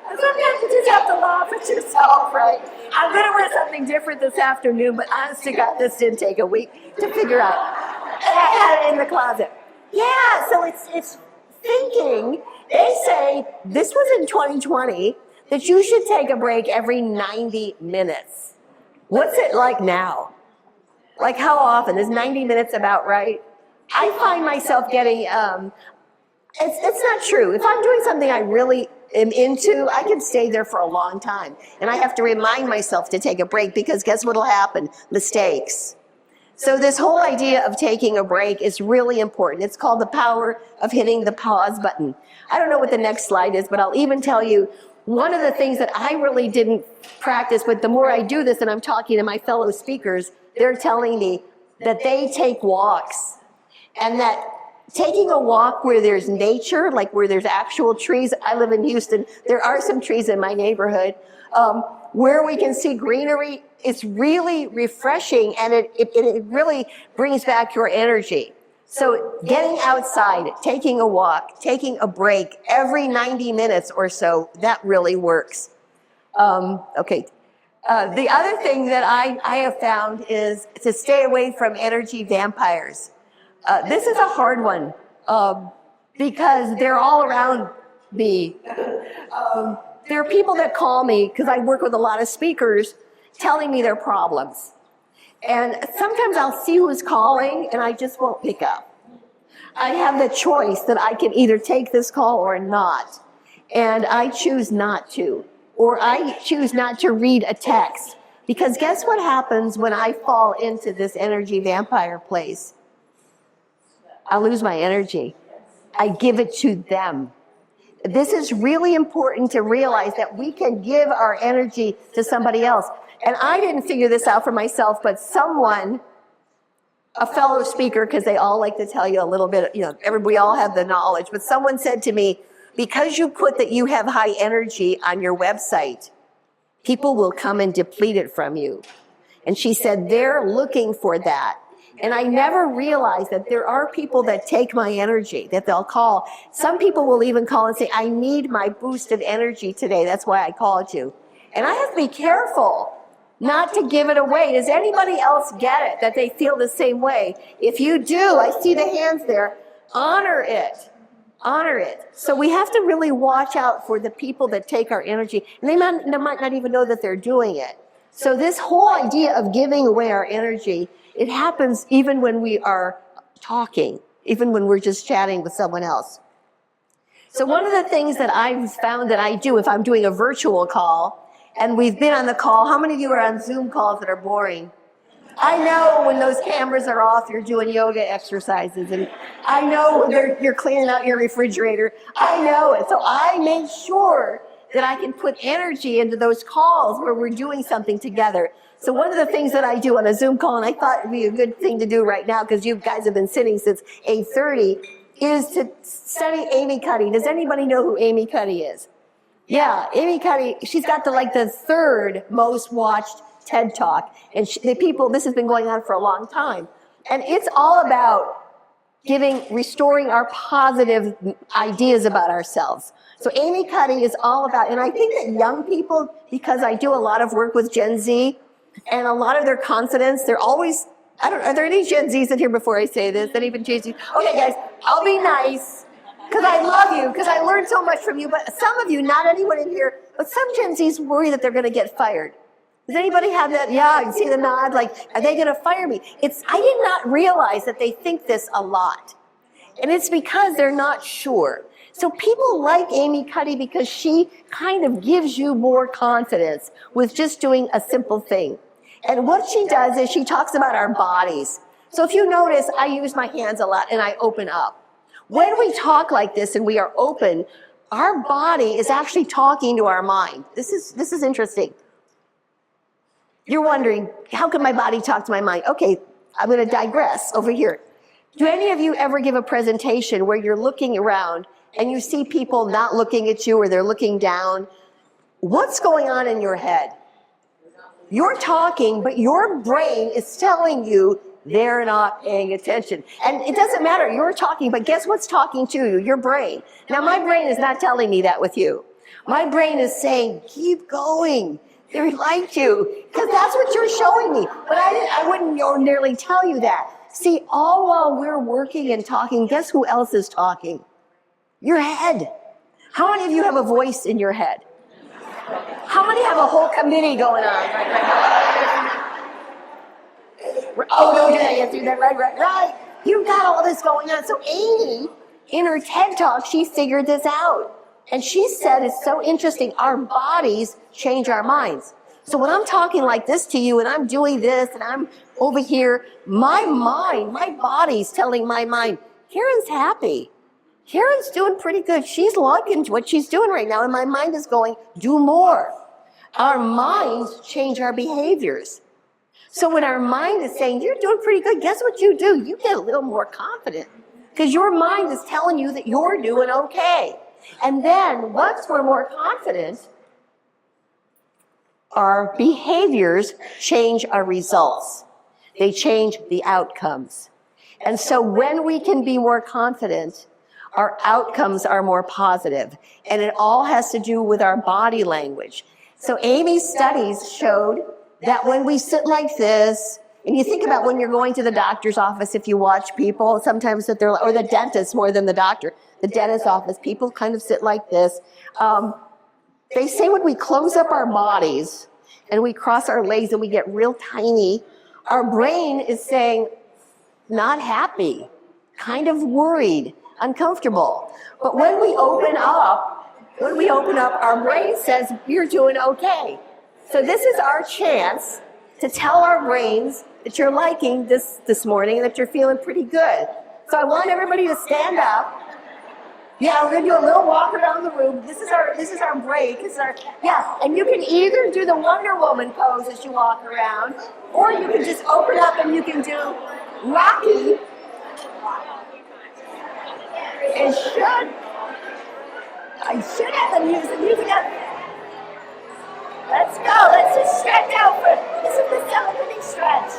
Sometimes you just have to laugh at yourself, right? I'm going to wear something different this afternoon, but honest to God, this didn't take a week to figure out. And I had it in the closet. Yeah, so it's thinking. They say, this was in 2020, that you should take a break every 90 minutes. What's it like now? Like how often? Is 90 minutes about right? I find myself getting, it's not true. If I'm doing something I really am into, I can stay there for a long time. And I have to remind myself to take a break because guess what'll happen? Mistakes. So this whole idea of taking a break is really important. It's called the power of hitting the pause button. I don't know what the next slide is, but I'll even tell you one of the things that I really didn't practice, but the more I do this and I'm talking to my fellow speakers, they're telling me that they take walks and that taking a walk where there's nature, like where there's actual trees. I live in Houston. There are some trees in my neighborhood. Where we can see greenery, it's really refreshing and it really brings back your energy. So getting outside, taking a walk, taking a break every 90 minutes or so, that really works. Okay. The other thing that I have found is to stay away from energy vampires. This is a hard one because they're all around me. There are people that call me because I work with a lot of speakers telling me their problems. And sometimes I'll see who's calling and I just won't pick up. I have the choice that I can either take this call or not. And I choose not to. or I choose not to read a text. Because guess what happens when I fall into this energy vampire place? I lose my energy. I give it to them. This is really important to realize that we can give our energy to somebody else. And I didn't figure this out for myself, but someone, a fellow speaker, because they all like to tell you a little bit, we all have the knowledge, but someone said to me, because you put that you have high energy on your website, people will come and deplete it from you. And she said, they're looking for that. And I never realized that there are people that take my energy, that they'll call. Some people will even call and say, I need my boost of energy today. That's why I called you. And I have to be careful not to give it away. Does anybody else get it, that they feel the same way? If you do, I see the hands there, honor it. Honor it. So we have to really watch out for the people that take our energy. And they might not even know that they're doing it. So this whole idea of giving away our energy, it happens even when we are talking, even when we're just chatting with someone else. So one of the things that I've found that I do if I'm doing a virtual call, and we've been on the call, how many of you are on Zoom calls that are boring? I know when those cameras are off, you're doing yoga exercises, and I know when you're cleaning out your refrigerator. I know it. So I make sure that I can put energy into those calls where we're doing something together. So one of the things that I do on a Zoom call, and I thought it'd be a good thing to do right now because you guys have been sitting since 8:30, is to study Amy Cuddy. Does anybody know who Amy Cuddy is? Yeah, Amy Cuddy, she's got the third most watched TED Talk. And this has been going on for a long time. And it's all about restoring our positive ideas about ourselves. So Amy Cuddy is all about, and I think that young people, because I do a lot of work with Gen Z, and a lot of their confidence, they're always, are there any Gen Zs in here before I say this? Any Gen Zs? Okay, guys, I'll be nice, because I love you, because I learned so much from you, but some of you, not anyone in here, but some Gen Zs worry that they're going to get fired. Does anybody have that? Yeah, you see the nod, like, are they going to fire me? I did not realize that they think this a lot. And it's because they're not sure. So people like Amy Cuddy because she kind of gives you more confidence with just doing a simple thing. And what she does is she talks about our bodies. So if you notice, I use my hands a lot and I open up. When we talk like this and we are open, our body is actually talking to our mind. This is interesting. You're wondering, how can my body talk to my mind? Okay, I'm going to digress over here. Do any of you ever give a presentation where you're looking around and you see people not looking at you or they're looking down? What's going on in your head? You're talking, but your brain is telling you they're not paying attention. And it doesn't matter, you're talking, but guess what's talking to you? Your brain. Now, my brain is not telling me that with you. My brain is saying, keep going. They like you, because that's what you're showing me. But I wouldn't ordinarily tell you that. See, all while we're working and talking, guess who else is talking? Your head. How many of you have a voice in your head? How many have a whole committee going on right now? Oh, no, did I answer that? Right. You've got all this going on. So Amy, in her TED Talk, she figured this out. And she said, it's so interesting, our bodies change our minds. So when I'm talking like this to you and I'm doing this and I'm over here, my body's telling my mind, Karen's happy. Karen's doing pretty good. She's liking what she's doing right now. And my mind is going, do more. Our minds change our behaviors. So when our mind is saying, you're doing pretty good, guess what you do? You get a little more confident because your mind is telling you that you're doing okay. And then once we're more confident, our behaviors change our results. They change the outcomes. And so when we can be more confident, our outcomes are more positive. And it all has to do with our body language. So Amy's studies showed that when we sit like this, and you think about when you're going to the doctor's office, if you watch people, sometimes that they're, or the dentist more than the doctor, the dentist's office, people kind of sit like this. They say when we close up our bodies and we cross our legs and we get real tiny, our brain is saying, not happy, kind of worried, uncomfortable. But when we open up when we open up, our brain says you're doing okay. So this is our chance to tell our brains that you're liking this morning and that you're feeling pretty good. So I want everybody to stand up. Yeah, we're gonna do a little walk around the room. This is our break. And you can either do the Wonder Woman pose as you walk around, or you can just open up and you can do Rocky. I should have the music up. Let's go. Let's just stretch out for this is the celebrating stretch.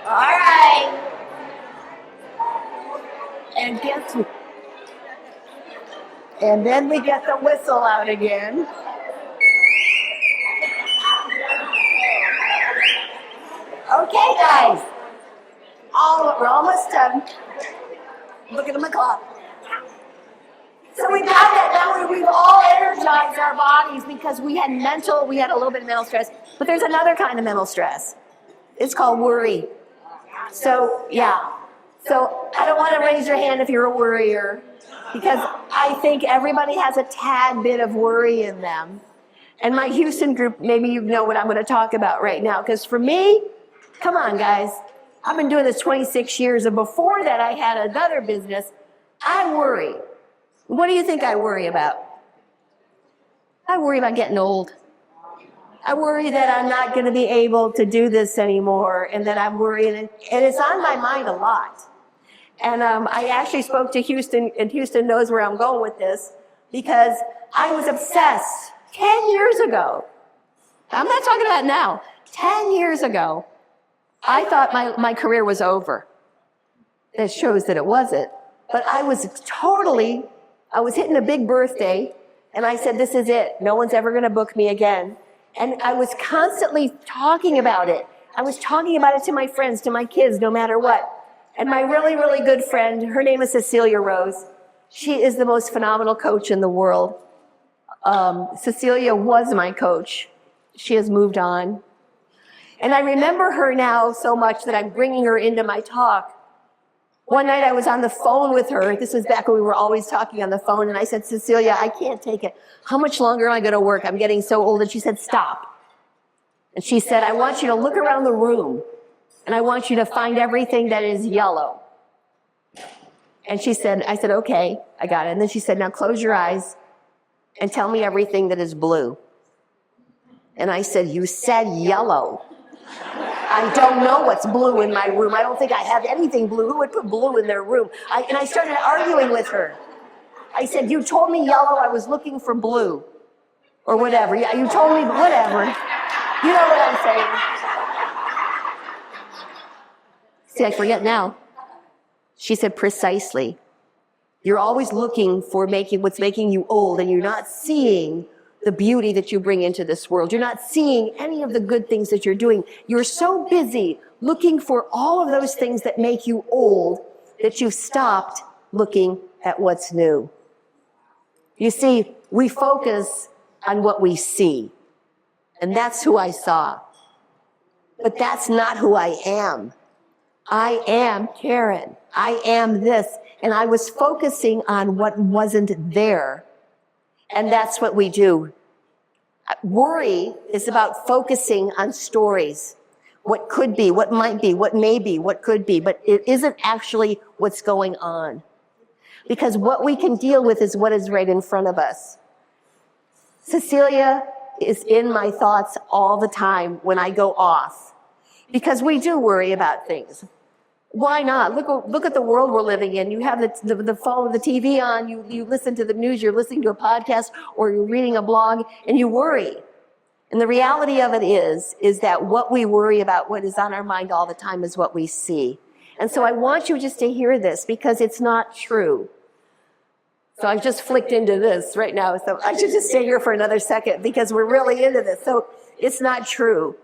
All right. And then we get the whistle out again. Okay, guys. We're almost done. Look at the McCullough. So we got that. Now we've all energized our bodies because we had a little bit of mental stress. But there's another kind of mental stress. It's called worry. So, yeah. So I don't want to raise your hand if you're a worrier, because I think everybody has a tad bit of worry in them. And my Houston group, maybe you know what I'm going to talk about right now. Because for me, come on, guys. I've been doing this 26 years, and before that I had another business. I worry. What do you think I worry about? I worry about getting old. I worry that I'm not going to be able to do this anymore, and that I'm worrying, and it's on my mind a lot. And I actually spoke to Houston, and Houston knows where I'm going with this, because I was obsessed 10 years ago. I'm not talking about now. 10 years ago, I thought my career was over. That shows that it wasn't. But I was hitting a big birthday, and I said, this is it. No one's ever going to book me again. And I was constantly talking about it. I was talking about it to my friends, to my kids, no matter what. And my really, really good friend, her name is Cecilia Rose. She is the most phenomenal coach in the world. Cecilia was my coach. She has moved on. And I remember her now so much that I'm bringing her into my talk. One night I was on the phone with her. This was back when we were always talking on the phone. And I said, Cecilia, I can't take it. How much longer am I going to work? I'm getting so old. And she said, stop. And she said, I want you to look around the room. And I want you to find everything that is yellow. And I said, okay, I got it. And then she said, now close your eyes and tell me everything that is blue. And I said, you said yellow. I don't know what's blue in my room. I don't think I have anything blue. Who would put blue in their room? And I started arguing with her. I said, you told me yellow. I was looking for blue. Or whatever. Yeah, you told me whatever. You know what I'm saying. See, I forget now. She said, precisely. You're always looking for what's making you old, and you're not seeing the beauty that you bring into this world. You're not seeing any of the good things that you're doing. You're so busy looking for all of those things that make you old that you've stopped looking at what's new. You see, we focus on what we see, and that's who I saw. But that's not who I am. I am Karen. I am this. And I was focusing on what wasn't there. And that's what we do. Worry is about focusing on stories. What could be, what might be, what may be, what could be. But it isn't actually what's going on. Because what we can deal with is what is right in front of us. Cecilia is in my thoughts all the time when I go off. Because we do worry about things. Why not? Look at the world we're living in. You have the phone, the TV on, you listen to the news, you're listening to a podcast, or you're reading a blog, and you worry. And the reality of it is that what we worry about, what is on our mind all the time, is what we see. And so I want you just to hear this, because it's not true. So I've just flicked into this right now, so I should just stay here for another second, because we're really into this. So it's not true.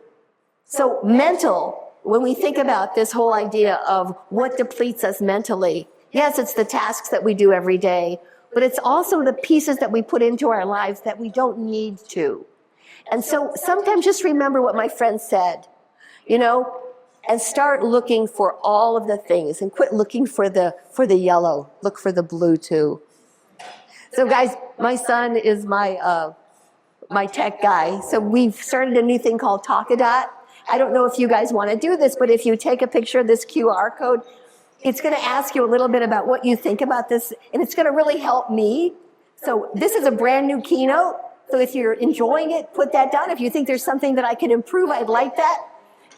So mental when we think about this whole idea of what depletes us mentally, yes, it's the tasks that we do every day, but it's also the pieces that we put into our lives that we don't need to. And so sometimes just remember what my friend said, and start looking for all of the things and quit looking for the yellow. Look for the blue too. So guys, my son is my tech guy. So we've started a new thing called Talkadot. I don't know if you guys want to do this, but if you take a picture of this QR code, it's going to ask you a little bit about what you think about this, and it's going to really help me. So this is a brand new keynote. So if you're enjoying it, put that down. If you think there's something that I can improve, I'd like that.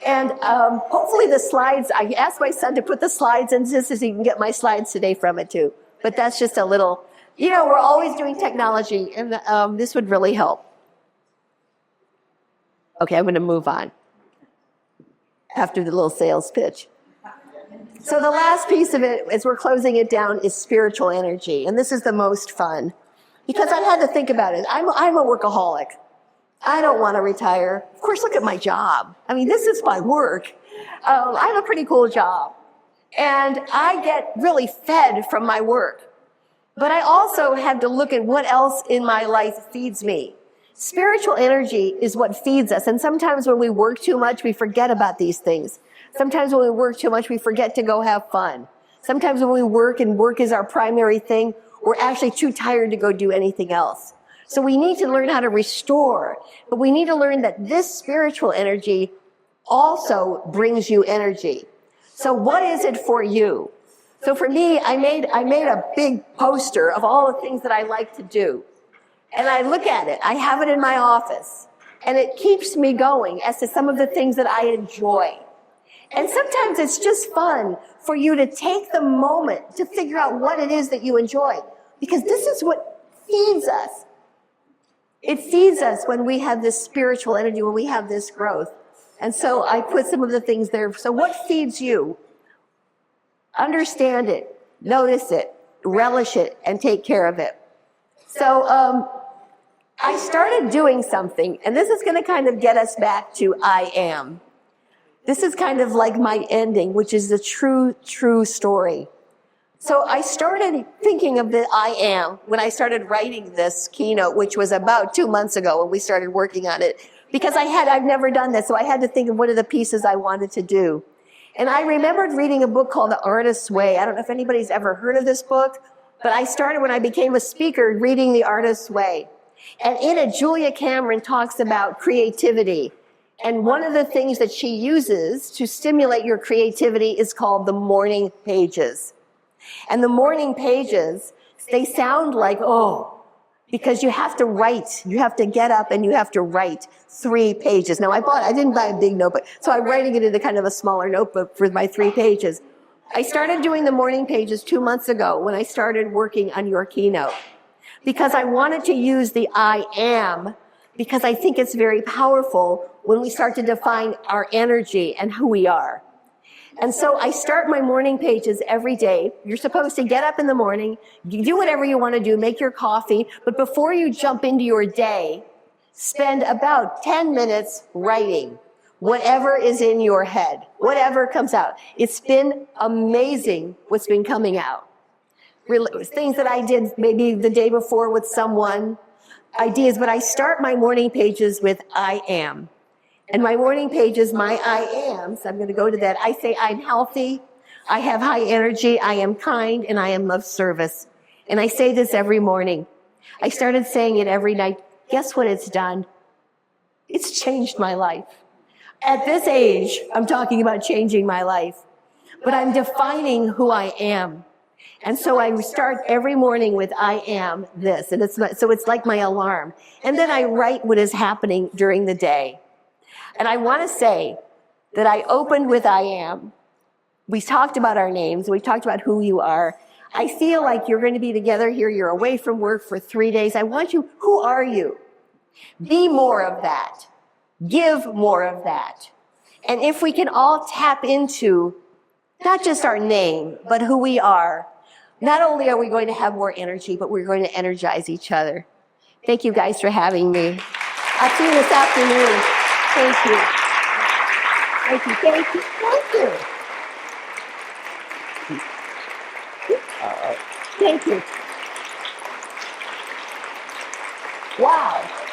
And hopefully the slides, I asked my son to put the slides in just so he can get my slides today from it too. But that's just a little, we're always doing technology, and this would really help. Okay, I'm going to move on after the little sales pitch. So the last piece of it, as we're closing it down, is spiritual energy. And this is the most fun, because I've had to think about it. I'm a workaholic. I don't want to retire. Of course, look at my job. I mean, this is my work. I have a pretty cool job. And I get really fed from my work. But I also have to look at what else in my life feeds me. Spiritual energy is what feeds us. And sometimes when we work too much, we forget about these things. Sometimes when we work too much, we forget to go have fun. Sometimes when we work and work is our primary thing, we're actually too tired to go do anything else. So we need to learn how to restore, but we need to learn that this spiritual energy also brings you energy. So what is it for you? So for me, I made a big poster of all the things that I like to do. And I look at it. I have it in my office. And it keeps me going as to some of the things that I enjoy. And sometimes it's just fun for you to take the moment to figure out what it is that you enjoy. Because this is what feeds us. It feeds us when we have this spiritual energy, when we have this growth. And so I put some of the things there. So what feeds you? Understand it, notice it, relish it, and take care of it. So I started doing something, and this is going to kind of get us back to I am. This is kind of like my ending, which is the true story. So I started thinking of the I am when I started writing this keynote, which was about 2 months ago when we started working on it, because I've never done this, so I had to think of what are the pieces I wanted to do. And I remembered reading a book called The Artist's Way. I don't know if anybody's ever heard of this book, but I started when I became a speaker reading The Artist's Way. And in it, Julia Cameron talks about creativity. And one of the things that she uses to stimulate your creativity is called the morning pages. And the morning pages, they sound like, because you have to write. You have to get up and you have to write 3 pages. Now, I didn't buy a big notebook, so I'm writing it into kind of a smaller notebook for my 3 pages. I started doing the morning pages 2 months ago when I started working on your keynote, because I wanted to use the I am, because I think it's very powerful when we start to define our energy and who we are. And so I start my morning pages every day. You're supposed to get up in the morning, you do whatever you want to do, make your coffee, but before you jump into your day, spend about 10 minutes writing whatever is in your head, whatever comes out. It's been amazing what's been coming out. Things that I did maybe the day before with someone, ideas, but I start my morning pages with I am. And my morning page is my I am, so I'm going to go to that. I say I'm healthy, I have high energy, I am kind, and I am of service. And I say this every morning. I started saying it every night. Guess what it's done? It's changed my life. At this age, I'm talking about changing my life. But I'm defining who I am. And so I start every morning with I am this. And so it's like my alarm. And then I write what is happening during the day. And I want to say that I opened with I am. We talked about our names. We talked about who you are. I feel like you're going to be together here. You're away from work for 3 days. I want you, who are you? Be more of that. Give more of that. And if we can all tap into not just our name, but who we are, not only are we going to have more energy, but we're going to energize each other. Thank you guys for having me. I'll see you this afternoon. Thank you. Thank you, thank you, thank you. Thank you. Wow.